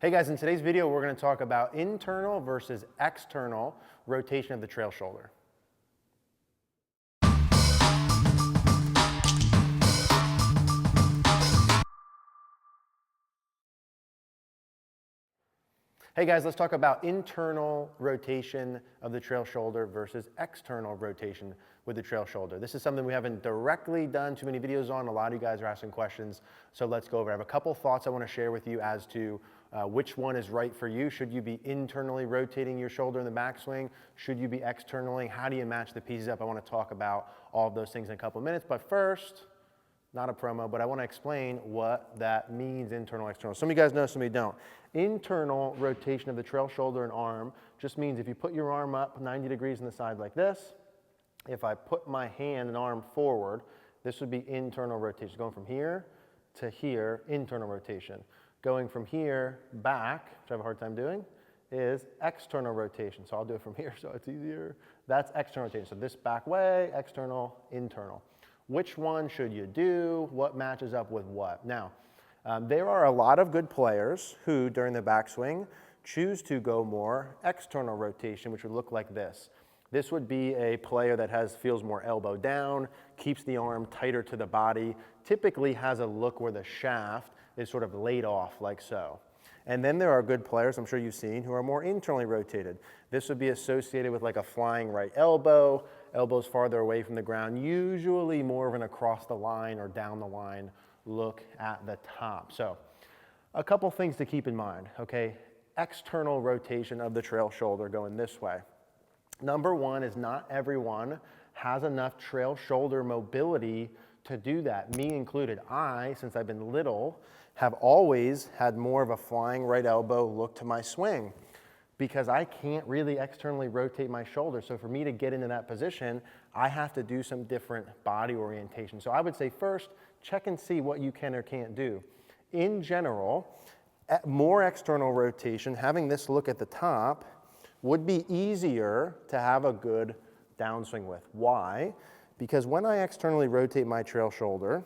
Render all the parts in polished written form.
Hey guys, in today's video we're going to talk about internal versus external rotation of the trail shoulder. Hey guys, let's talk about internal rotation of the trail shoulder versus external rotation with the trail shoulder. This is something we haven't directly done too many videos on. A lot of you guys are asking questions, so let's go over. I have a couple thoughts I want to share with you as to which one is right for you. Should you be internally rotating your shoulder in the backswing? Should you be externally? How do you match the pieces up? I want to talk about all of those things in a couple minutes, but first, not a promo, but I want to explain what that means, internal, external. Some of you guys know, some of you don't. Internal rotation of the trail shoulder and arm just means if you put your arm up 90 degrees on the side like this, if I put my hand and arm forward, this would be internal rotation. Going from here to here, internal rotation. Going from here back, which I have a hard time doing, is external rotation. So I'll do it from here so it's easier. That's external rotation. So this back way, external, internal. Which one should you do? What matches up with what? Now, there are a lot of good players who, during the backswing, choose to go more external rotation, which would look like this. This would be a player that feels more elbow down, keeps the arm tighter to the body, typically has a look where the shaft is sort of laid off like so. And then there are good players, I'm sure you've seen, who are more internally rotated. This would be associated with like a flying right elbow, elbows farther away from the ground, usually more of an across the line or down the line look at the top. So a couple things to keep in mind, okay? External rotation of the trail shoulder going this way. Number one is not everyone has enough trail shoulder mobility to do that, me included. I, since I've been little, have always had more of a flying right elbow look to my swing because I can't really externally rotate my shoulder. So for me to get into that position, I have to do some different body orientation. So I would say first, check and see what you can or can't do. In general, more external rotation, having this look at the top, would be easier to have a good downswing with. Why? Because when I externally rotate my trail shoulder,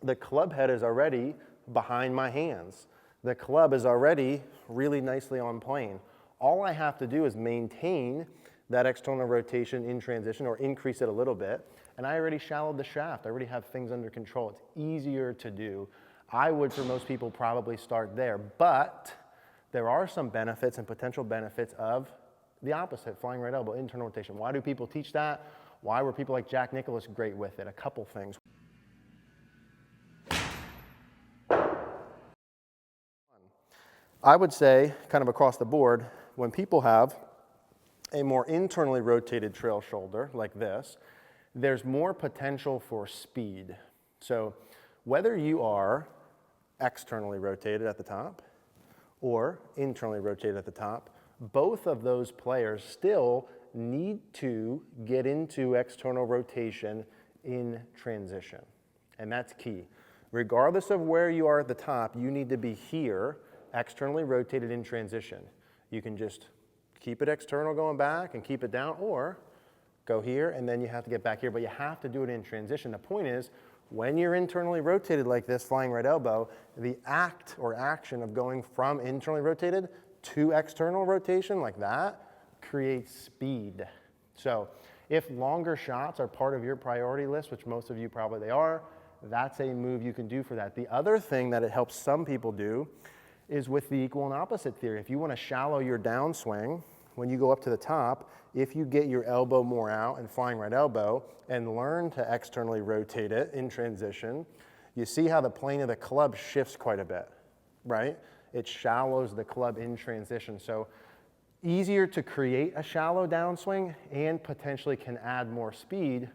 the club head is already behind my hands. The club is already really nicely on plane. All I have to do is maintain that external rotation in transition or increase it a little bit, and I already shallowed the shaft. I already have things under control. It's easier to do. I would, for most people, probably start there, but there are some benefits and potential benefits of the opposite, flying right elbow, internal rotation. Why do people teach that? Why were people like Jack Nicklaus great with it? A couple things. I would say, kind of across the board, when people have a more internally rotated trail shoulder like this, there's more potential for speed. So whether you are externally rotated at the top or internally rotated at the top, both of those players still need to get into external rotation in transition. And that's key. Regardless of where you are at the top, you need to be here, externally rotated in transition. You can just keep it external going back and keep it down, or go here and then you have to get back here, but you have to do it in transition. The point is, when you're internally rotated like this, flying right elbow, the act or action of going from internally rotated to external rotation like that creates speed. So if longer shots are part of your priority list, which most of you probably they are, that's a move you can do for that. The other thing that it helps some people do is with the equal and opposite theory. If you want to shallow your downswing, when you go up to the top, if you get your elbow more out and flying right elbow and learn to externally rotate it in transition, you see how the plane of the club shifts quite a bit, right? It shallows the club in transition. So easier to create a shallow downswing and potentially can add more speed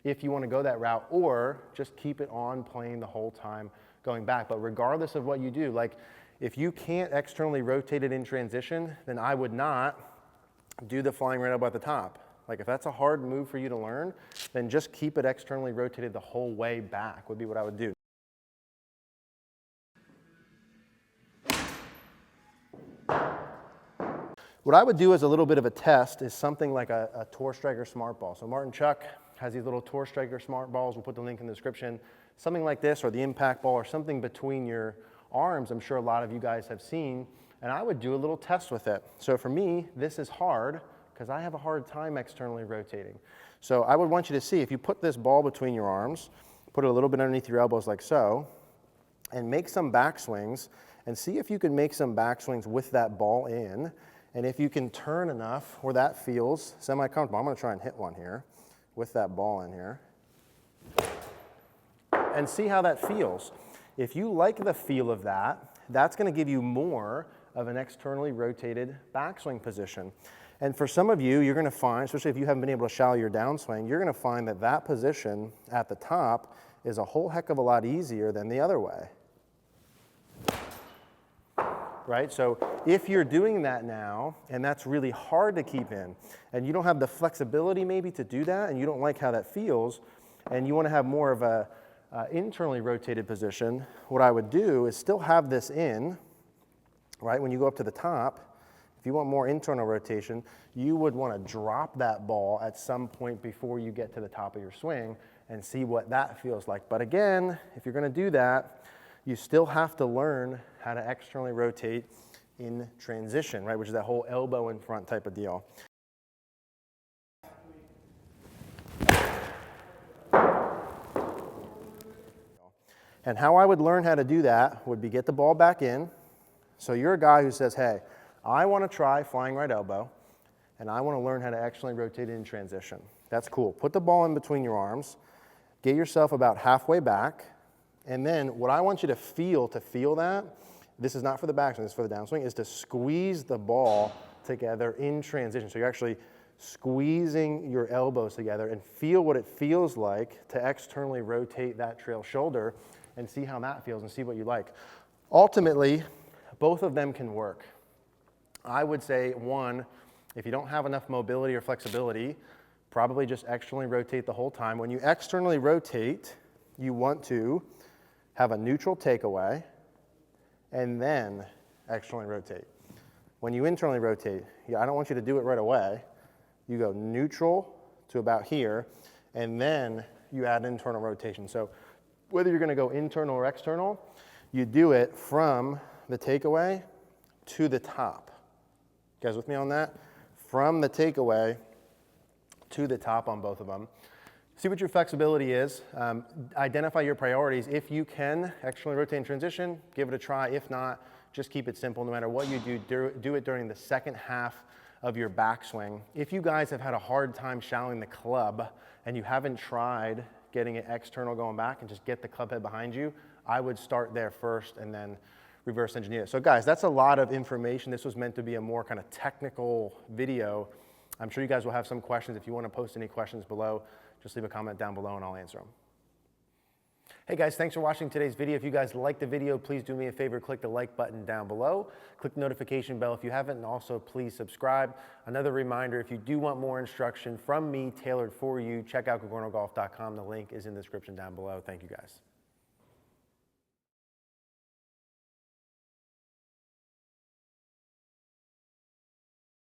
if you want to go that route, or just keep it on plane the whole time going back. But regardless of what you do, like if you can't externally rotate it in transition, then I would not do the flying right elbow at the top. Like if that's a hard move for you to learn, then just keep it externally rotated the whole way back would be what I would do. What I would do as a little bit of a test is something like a Tour Striker Smart Ball. So Martin Chuck has these little Tour Striker Smart Balls. We'll put the link in the description. Something like this, or the impact ball, or something between your arms, I'm sure a lot of you guys have seen, and I would do a little test with it. So for me, this is hard because I have a hard time externally rotating. So I would want you to see, if you put this ball between your arms, put it a little bit underneath your elbows like so, and make some backswings, and see if you can make some backswings with that ball in, and if you can turn enough where that feels semi-comfortable. I'm going to try and hit one here with that ball in here, and see how that feels. If you like the feel of that, that's going to give you more of an externally rotated backswing position. And for some of you, you're going to find, especially if you haven't been able to shallow your downswing, you're going to find that that position at the top is a whole heck of a lot easier than the other way. Right? So if you're doing that now, and that's really hard to keep in, and you don't have the flexibility maybe to do that, and you don't like how that feels, and you want to have more of a internally rotated position, what I would do is still have this in, right? When you go up to the top, if you want more internal rotation, you would want to drop that ball at some point before you get to the top of your swing and see what that feels like. But again, if you're going to do that, you still have to learn how to externally rotate in transition, right? Which is that whole elbow in front type of deal. And how I would learn how to do that would be get the ball back in. So you're a guy who says, hey, I want to try flying right elbow, and I want to learn how to externally rotate it in transition. That's cool. Put the ball in between your arms, get yourself about halfway back, and then what I want you to feel that, this is not for the backswing, this is for the downswing, is to squeeze the ball together in transition. So you're actually squeezing your elbows together and feel what it feels like to externally rotate that trail shoulder and see how that feels and see what you like. Ultimately, both of them can work. I would say, one, if you don't have enough mobility or flexibility, probably just externally rotate the whole time. When you externally rotate, you want to have a neutral takeaway and then externally rotate. When you internally rotate, I don't want you to do it right away. You go neutral to about here, and then you add internal rotation. So whether you're going to go internal or external, you do it from the takeaway to the top. You guys with me on that? From the takeaway to the top on both of them. See what your flexibility is. Identify your priorities. If you can externally rotate in transition, give it a try. If not, just keep it simple. No matter what you do it during the second half of your backswing. If you guys have had a hard time shallowing the club and you haven't tried getting it external going back and just get the club head behind you, I would start there first and then reverse engineer it. So guys, that's a lot of information. This was meant to be a more kind of technical video. I'm sure you guys will have some questions. If you want to post any questions below, just leave a comment down below and I'll answer them. Hey guys, thanks for watching today's video. If you guys liked the video, please do me a favor, click the like button down below. Click the notification bell if you haven't, and also please subscribe. Another reminder, if you do want more instruction from me tailored for you, check out cogornogolf.com. The link is in the description down below. Thank you guys.